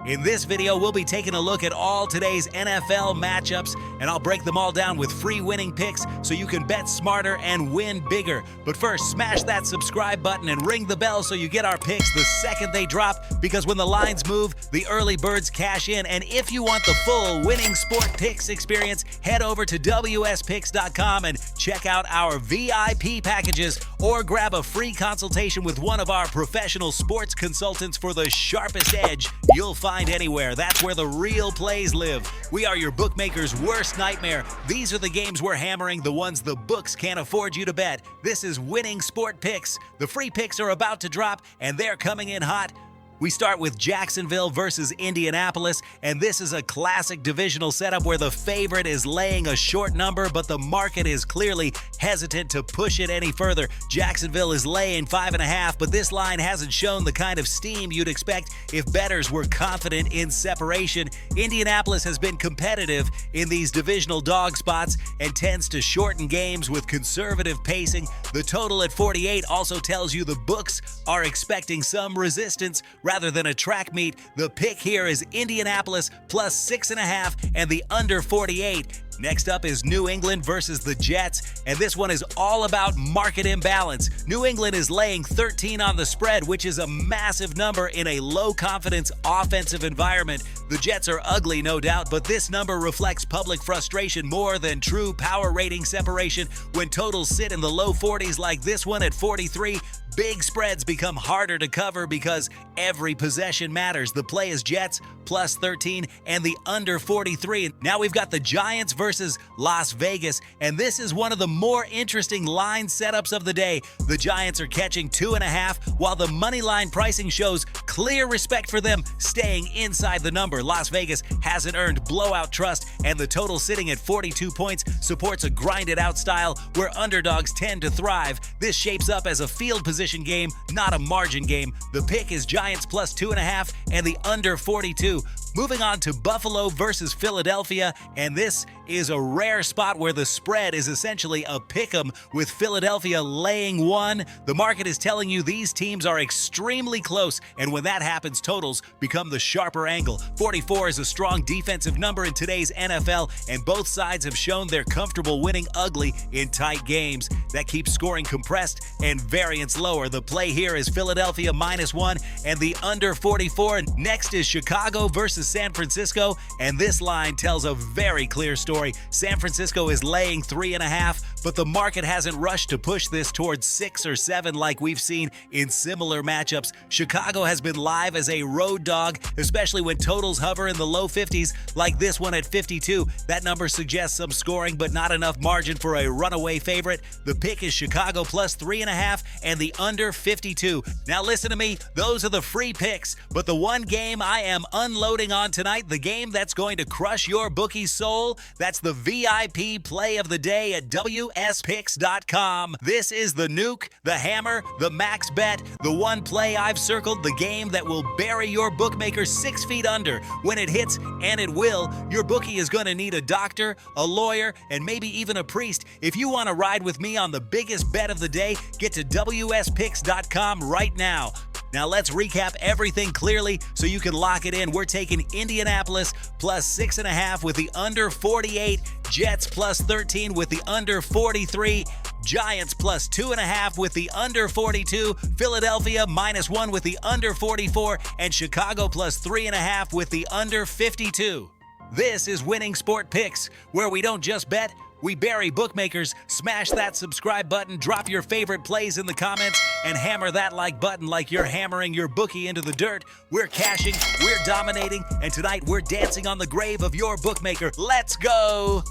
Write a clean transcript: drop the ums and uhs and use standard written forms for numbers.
In this video, we'll be taking a look at all today's NFL matchups, and I'll break them all down with free winning picks so you can bet smarter and win bigger. But first, smash that subscribe button and ring the bell so you get our picks the second they drop, because when the lines move, the early birds cash in. And if you want the full winning sport picks experience, head over to wspicks.com and check out our VIP packages, or grab a free consultation with one of our professional sports consultants for the sharpest edge you'll find anywhere. That's where the real plays live. We are your bookmaker's worst nightmare. These are the games we're hammering, the ones the books can't afford you to bet. This is Winning Sport Picks. The free picks are about to drop, and they're coming in hot. We start with Jacksonville versus Indianapolis, and this is a classic divisional setup where the favorite is laying a short number, but the market is clearly hesitant to push it any further. Jacksonville is laying 5.5, but this line hasn't shown the kind of steam you'd expect if bettors were confident in separation. Indianapolis has been competitive in these divisional dog spots and tends to shorten games with conservative pacing. The total at 48 also tells you the books are expecting some resistance rather than a track meet. The pick here is Indianapolis plus 6.5 and the under 48. Next up is New England versus the Jets, and this one is all about market imbalance. New England is laying 13 on the spread, which is a massive number in a low-confidence offensive environment. The Jets are ugly, no doubt, but this number reflects public frustration more than true power rating separation. When totals sit in the low 40s like this one at 43, big spreads become harder to cover because every possession matters. The play is Jets plus 13 and the under 43. Now we've got the Giants versus Las Vegas, and this is one of the more interesting line setups of the day. The Giants are catching 2.5, while the money line pricing shows clear respect for them staying inside the number. Las Vegas hasn't earned blowout trust, and the total sitting at 42 points supports a grinded out style where underdogs tend to thrive. This shapes up as a field position game, not a margin game. The pick is Giants plus 2.5 and the under 42. Moving on to Buffalo versus Philadelphia, and this is a rare spot where the spread is essentially a pick'em with Philadelphia laying 1. The market is telling you these teams are extremely close, and when that happens, totals become the sharper angle. 44 is a strong defensive number in today's NFL, and both sides have shown they're comfortable winning ugly in tight games. That keeps scoring compressed and variance lower. The play here is Philadelphia -1 and the under 44. Next is Chicago versus San Francisco, and this line tells a very clear story. San Francisco is laying 3.5, but the market hasn't rushed to push this towards 6 or 7 like we've seen in similar matchups. Chicago has been live as a road dog, especially when totals hover in the low 50s like this one at 52. That number suggests some scoring, but not enough margin for a runaway favorite. The pick is Chicago plus 3.5 and the under 52. Now listen to me, those are the free picks, but the one game I am unloading on tonight, the game that's going to crush your bookie's soul, that's the VIP play of the day at wspicks.com. This is the nuke, the hammer, the max bet, the one play I've circled, the game that will bury your bookmaker 6 feet under. When it hits, and it will, your bookie is going to need a doctor, a lawyer, and maybe even a priest. If you want to ride with me on the biggest bet of the day, get to wspicks.com right now. Now let's recap everything clearly so you can lock it in. We're taking Indianapolis plus 6.5 with the under 48, Jets plus 13 with the under 43, Giants plus 2.5 with the under 42, Philadelphia -1 with the under 44, and Chicago plus 3.5 with the under 52. This is Winning Sport Picks, where we don't just bet, we bury bookmakers. Smash that subscribe button, drop your favorite plays in the comments, and hammer that like button like you're hammering your bookie into the dirt. We're cashing, we're dominating, and tonight we're dancing on the grave of your bookmaker. Let's go!